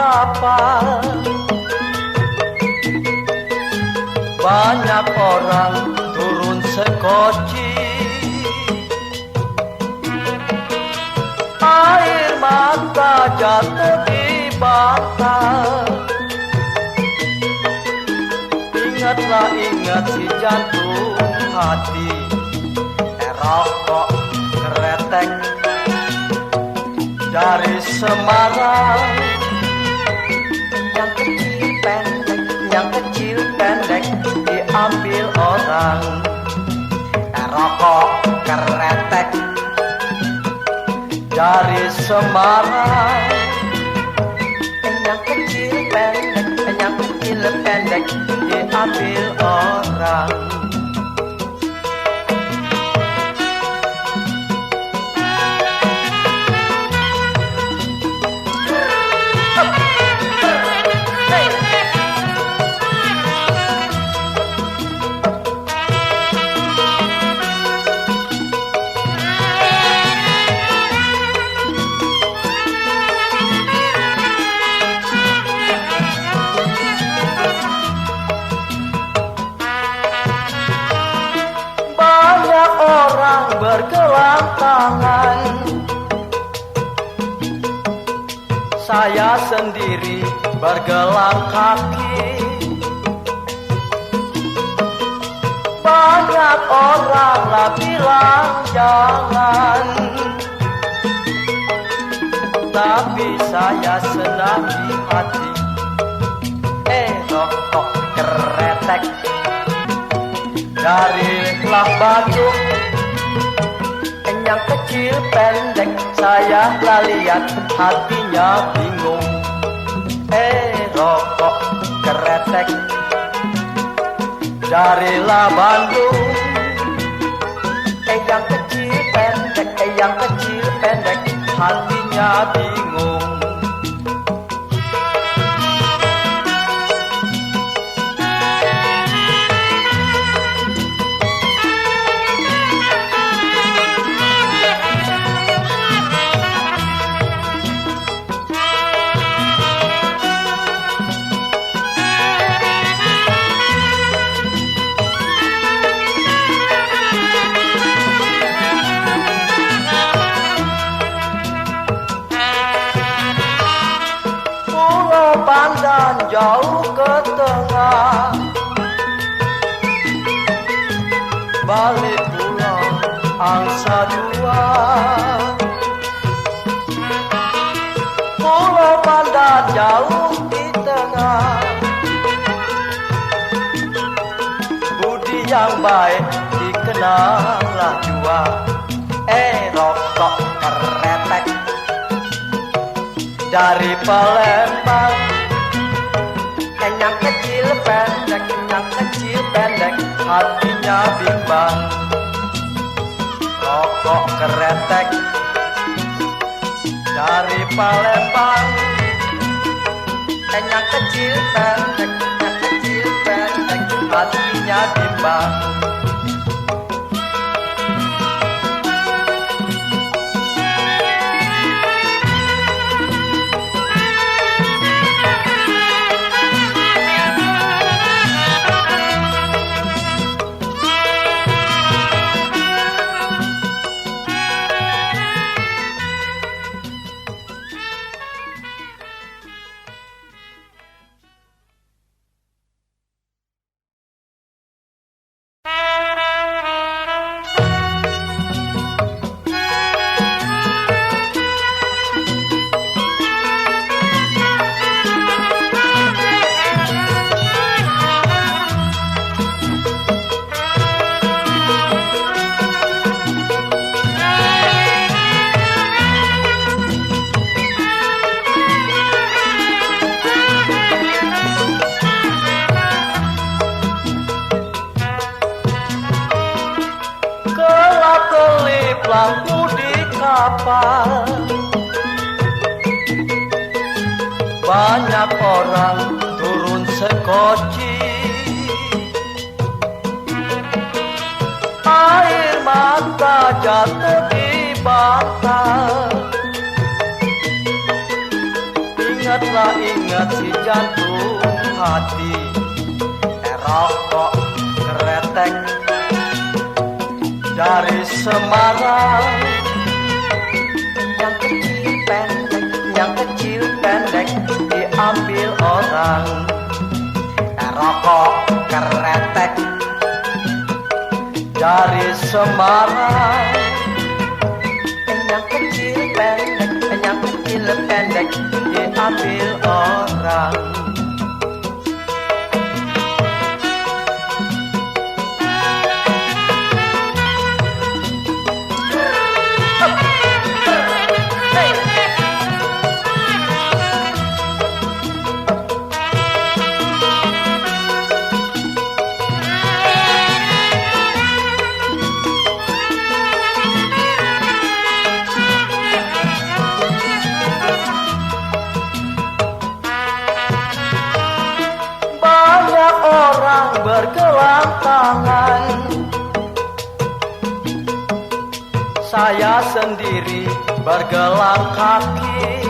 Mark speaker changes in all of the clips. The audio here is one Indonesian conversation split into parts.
Speaker 1: kapal. Banyak orang turun sekoci, air mata jatuh di bantal. Ingatlah, ingat si jantung hati, rokok keretek dari Semarang. Yang kecil pendek, yang kecil pendek diambil orang. Rokok keretek dari Semarang. Yang kecil pendek, yang kecil pendek diambil orang. Bergelang tangan, saya sendiri bergelang kaki. Banyak orang lah bilang jangan, tapi saya senang di hati. Rokok keretek dari Bandung. Yang kecil pendek saya lah lihat, hatinya bingung. Rokok keretek dari Bandung. Yang kecil pendek, yang kecil pendek hatinya bingung. Pandan jauh ke tengah, balik pulang angsa dua. Pulau Pandan jauh di tengah, budi yang baik dikenanglah jua. Rokok keretek dari Palembang. Yang kecil pendek, yang kecil pendek hatinya bimbang. Rokok keretek dari Palembang. Yang kecil pendek, yang kecil pendek hatinya bimbang. Lampu di kapal, banyak orang turun sekoci, air mata jatuh di bantal. Ingatlah ingat si jantung hati, rokok keretek dari Semarang. Yang kecil pendek, yang kecil pendek diambil orang. Rokok keretek dari Semarang. Yang kecil pendek, yang kecil pendek diambil orang. Bergelang tangan, saya sendiri bergelang kaki.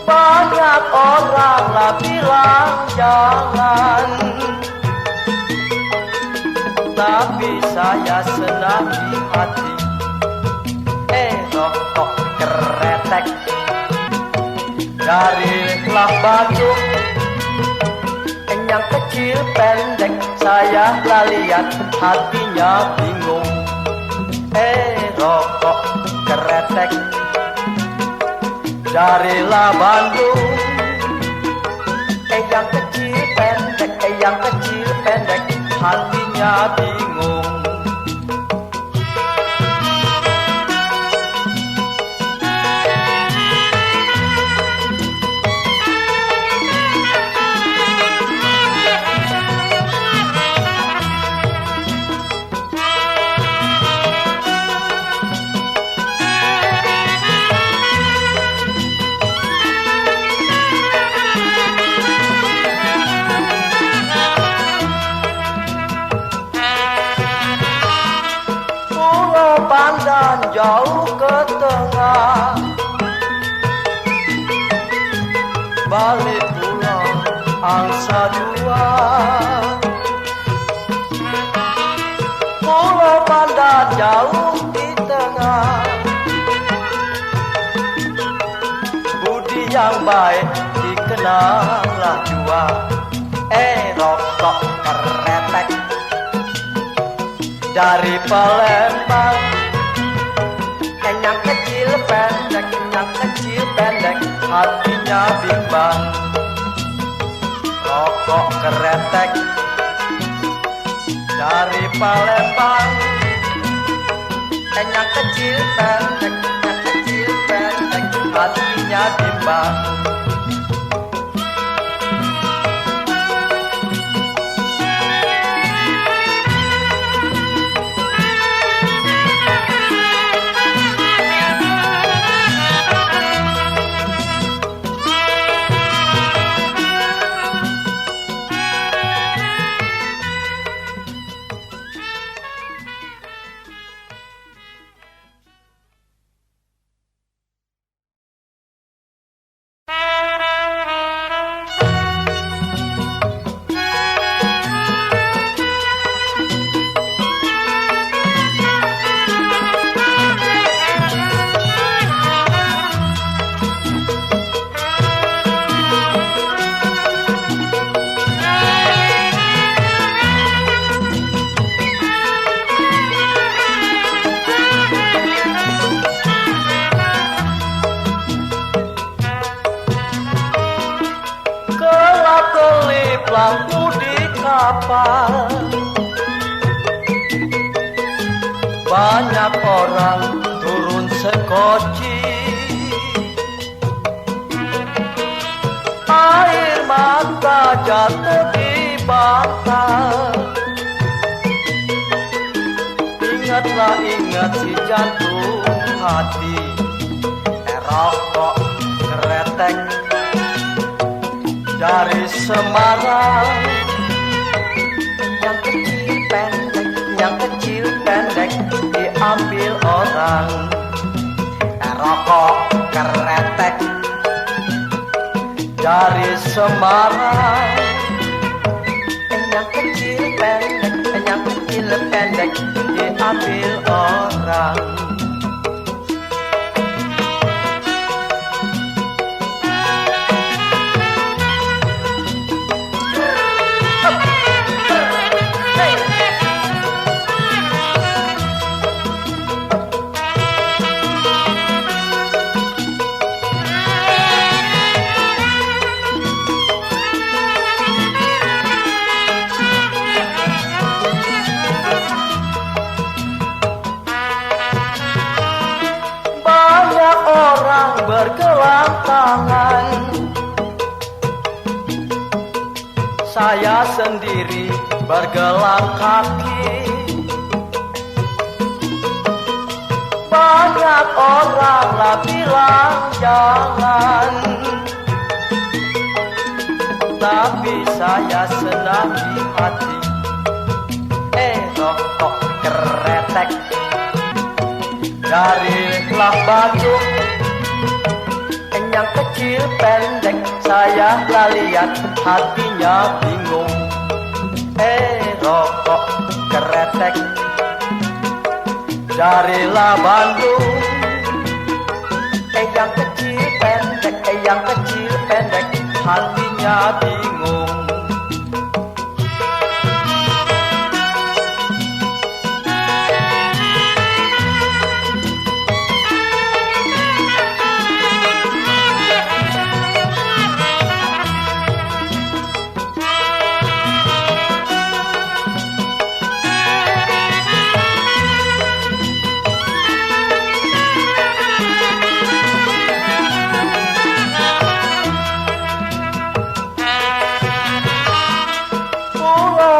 Speaker 1: Banyak orang lah bilang jangan, tapi saya senang di hati. Rokok keretek dari Lah Bandung. Yang kecil pendek saya lah lihat hatinya bingung. Rokok keretek dari Lah Bandung. Yang kecil pendek, yang kecil pendek hatinya bingung. Pandan jauh ke tengah, balik pulang angsa dua. Pulau Pandan jauh di tengah, budi yang baik dikenanglah jua. Rokok keretek dari Palembang. Yang kecil pendek, yang kecil pendek hatinya bimbang. Rokok keretek dari Palembang. Yang kecil pendek, yang kecil pendek hatinya bimbang. Lampu di kapal, banyak orang turun sekoci. Air mata jatuh di bantal. Ingatlah ingat si jantung hati, rokok keretek dari Semarang. Yang kecil pendek, yang kecil pendek diambil orang. Rokok keretek dari Semarang. Yang kecil pendek diambil orang. Bergelang tangan, saya sendiri bergelang kaki. Banyak orang lah bilang jangan, tapi saya senang di hati. Rokok keretek darilah Bandung. Yang kecil pendek saya lah lihat, hatinya bingung. Rokok keretek darilah Bandung. Yang kecil pendek hatinya bingung.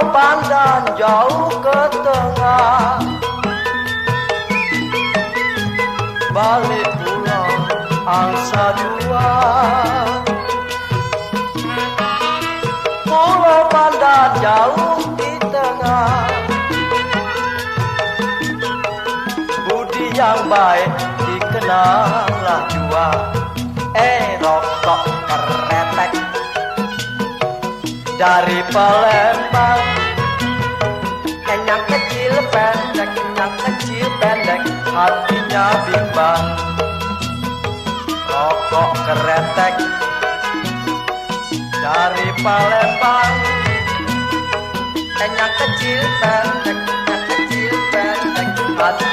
Speaker 1: Pandan jauh ke tengah, balik pulang angsa dua. Pulau Pandan jauh di tengah, budi yang baik dikenallah jua. Rokok keretek dari Palembang. Yang kecil pendek hatinya bimbang. Rokok keretek dari Palembang. Yang kecil pendek hatinya